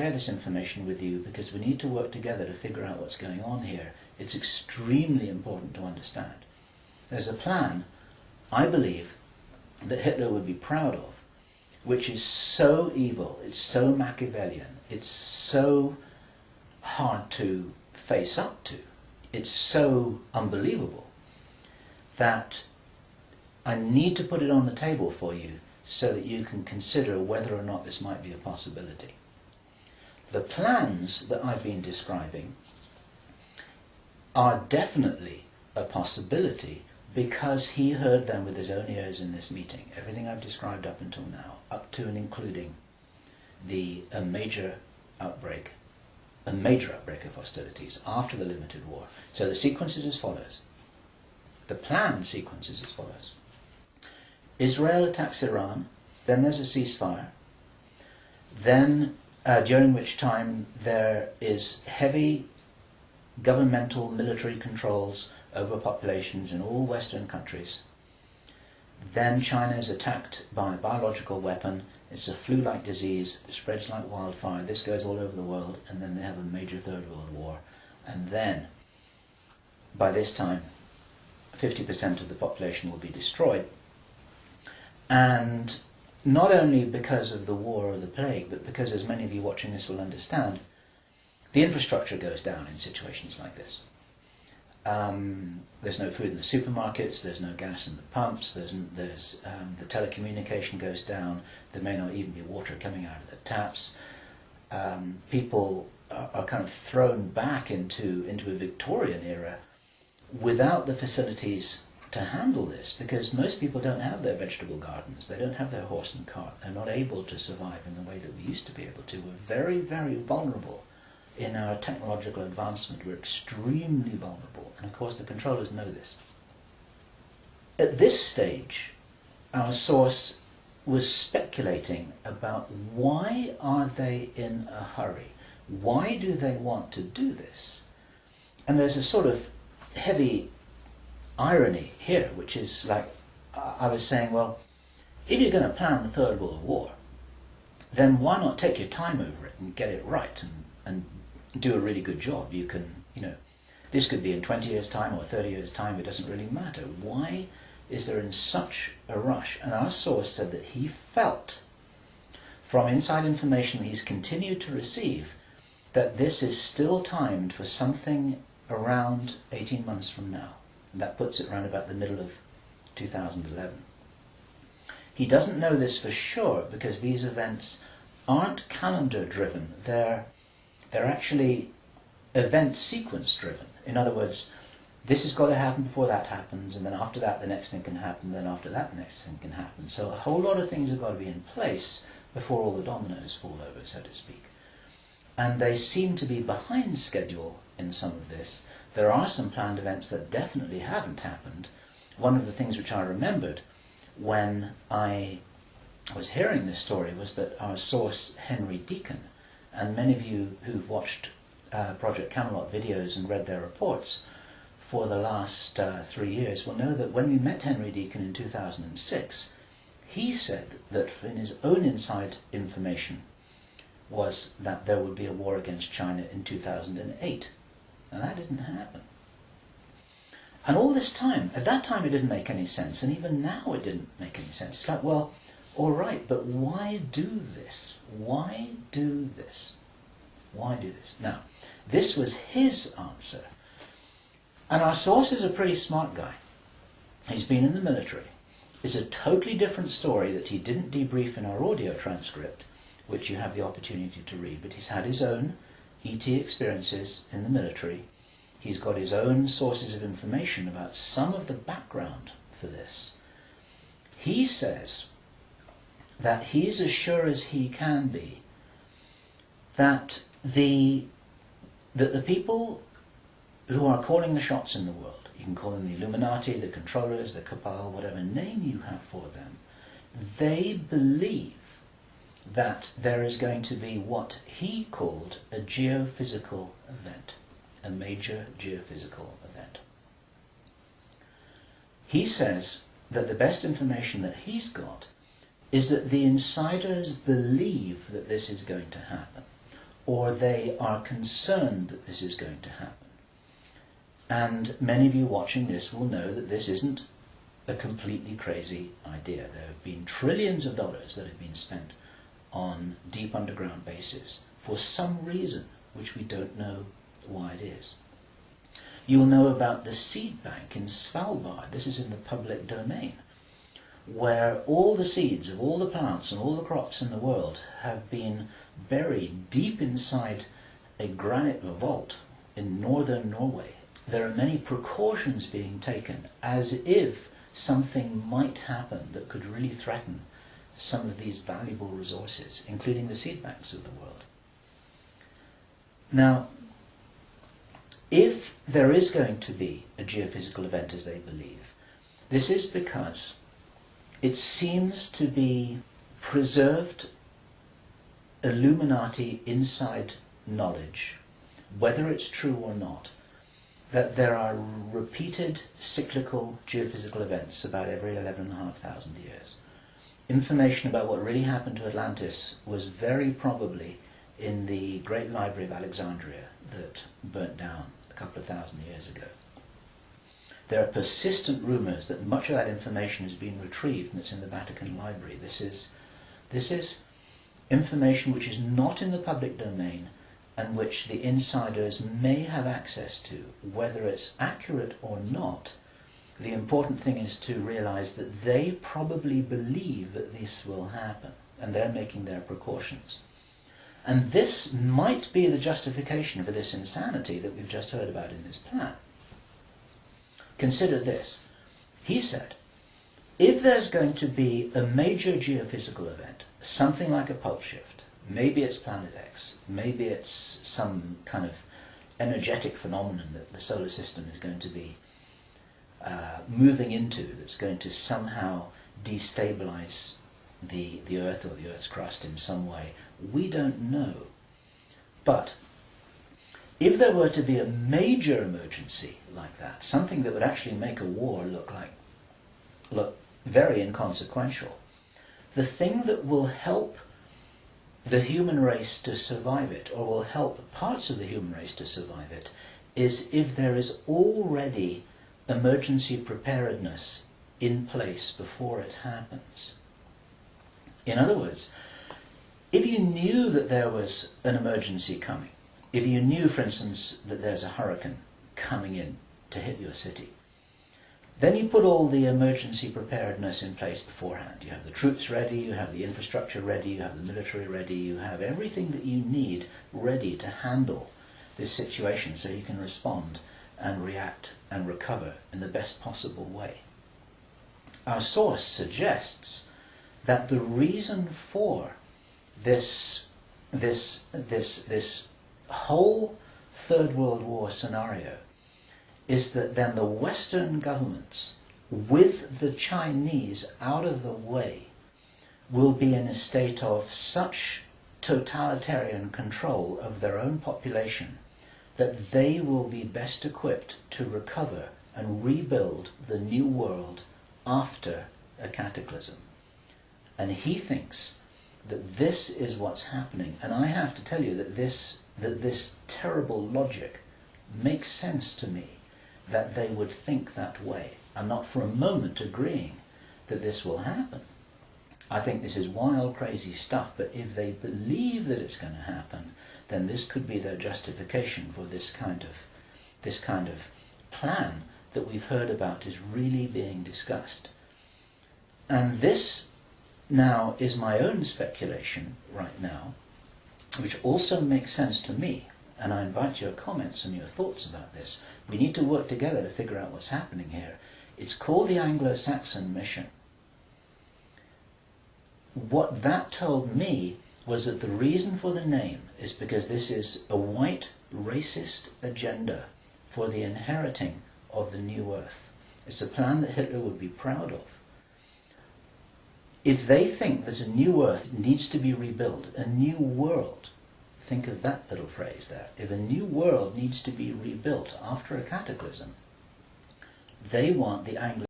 share this information with you because we need to work together to figure out what's going on here. It's extremely important to understand. There's a plan, I believe, that Hitler would be proud of, which is so evil, it's so Machiavellian, it's so hard to face up to, it's so unbelievable, that I need to put it on the table for you so that you can consider whether or not this might be a possibility. The plans that I've been describing are definitely a possibility because he heard them with his own ears in this meeting. Everything I've described up until now, up to and including a major outbreak of hostilities after the limited war. So the sequence is as follows. The planned sequence is as follows. Israel attacks Iran, then there's a ceasefire, then during which time there is heavy governmental military controls over populations in all Western countries. Then China is attacked by a biological weapon. It's a flu-like disease, it spreads like wildfire, this goes all over the world, and then they have a major Third World War. And then, by this time, 50% of the population will be destroyed. And not only because of the war or the plague, but because, as many of you watching this will understand, the infrastructure goes down in situations like this. There's no food in the supermarkets, there's no gas in the pumps, the telecommunication goes down, there may not even be water coming out of the taps. People are kind of thrown back into a Victorian era without the facilities to handle this, because most people don't have their vegetable gardens, they don't have their horse and cart, they're not able to survive in the way that we used to be able to. We're very, very vulnerable in our technological advancement. We're extremely vulnerable, and of course the controllers know this. At this stage, our source was speculating about why are they in a hurry? Why do they want to do this? And there's a sort of heavy irony here, which is like, I was saying, well, if you're going to plan the Third World War, then why not take your time over it and get it right and do a really good job? You can, this could be in 20 years' time or 30 years' time, it doesn't really matter. Why is there in such a rush? And our source said that he felt, from inside information that he's continued to receive, that this is still timed for something around 18 months from now. And that puts it around about the middle of 2011. He doesn't know this for sure because these events aren't calendar driven. They're actually event sequence driven. In other words, this has got to happen before that happens, and then after that the next thing can happen, then after that the next thing can happen. So a whole lot of things have got to be in place before all the dominoes fall over, so to speak. And they seem to be behind schedule in some of this. There are some planned events that definitely haven't happened. One of the things which I remembered when I was hearing this story was that our source, Henry Deacon, and many of you who've watched Project Camelot videos and read their reports for the last 3 years will know that when we met Henry Deacon in 2006, he said that in his own inside information was that there would be a war against China in 2008. Now that didn't happen. And all this time, at that time it didn't make any sense, and even now it didn't make any sense. It's like, well, all right, but why do this? Why do this? Why do this? Now, this was his answer. And our source is a pretty smart guy. He's been in the military. It's a totally different story that he didn't debrief in our audio transcript, which you have the opportunity to read, but he's had his own ET experiences in the military. He's got his own sources of information about some of the background for this. He says that he's as sure as he can be that the people who are calling the shots in the world, you can call them the Illuminati, the controllers, the cabal, whatever name you have for them, they believe that there is going to be what he called a geophysical event, a major geophysical event. He says that the best information that he's got is that the insiders believe that this is going to happen. or they are concerned that this is going to happen. And many of you watching this will know that this isn't a completely crazy idea. There have been trillions of dollars that have been spent on deep underground bases for some reason which we don't know why it is. You'll know about the seed bank in Svalbard. This is in the public domain, where all the seeds of all the plants and all the crops in the world have been buried deep inside a granite vault in northern Norway. There are many precautions being taken as if something might happen that could really threaten some of these valuable resources, including the seed banks of the world. Now, if there is going to be a geophysical event as they believe, this is because it seems to be preserved Illuminati inside knowledge, whether it's true or not, that there are repeated cyclical geophysical events about every 11,500 years. Information about what really happened to Atlantis was very probably in the Great Library of Alexandria that burnt down a couple of thousand years ago. There are persistent rumours that much of that information has been retrieved and it's in the Vatican Library. This is information which is not in the public domain and which the insiders may have access to. Whether it's accurate or not, the important thing is to realise that they probably believe that this will happen and they're making their precautions. And this might be the justification for this insanity that we've just heard about in this plan. Consider this. He said, if there's going to be a major geophysical event, something like a pulse shift, maybe it's Planet X, maybe it's some kind of energetic phenomenon that the solar system is going to be moving into, that's going to somehow destabilize the Earth or the Earth's crust in some way, we don't know. But if there were to be a major emergency like that, something that would actually make a war look very inconsequential, the thing that will help the human race to survive it, or will help parts of the human race to survive it, is if there is already emergency preparedness in place before it happens. In other words, if you knew that there was an emergency coming, if you knew, for instance, that there's a hurricane coming in to hit your city, then you put all the emergency preparedness in place beforehand. You have the troops ready, you have the infrastructure ready, you have the military ready, you have everything that you need ready to handle this situation so you can respond and react and recover in the best possible way. Our source suggests that the reason for this whole Third World War scenario is that then the Western governments, with the Chinese out of the way, will be in a state of such totalitarian control of their own population that they will be best equipped to recover and rebuild the new world after a cataclysm. And he thinks that this is what's happening. And I have to tell you that this terrible logic makes sense to me, that they would think that way. I'm not for a moment agreeing that this will happen. I think this is wild, crazy stuff, but if they believe that it's going to happen, then this could be their justification for this kind of plan that we've heard about is really being discussed. And this now is my own speculation right now, which also makes sense to me, and I invite your comments and your thoughts about this. We need to work together to figure out what's happening here. It's called the Anglo-Saxon mission. What that told me was that the reason for the name is because this is a white racist agenda for the inheriting of the new earth. It's a plan that Hitler would be proud of. If they think that a new earth needs to be rebuilt, a new world, think of that little phrase there, if a new world needs to be rebuilt after a cataclysm, they want the Anglo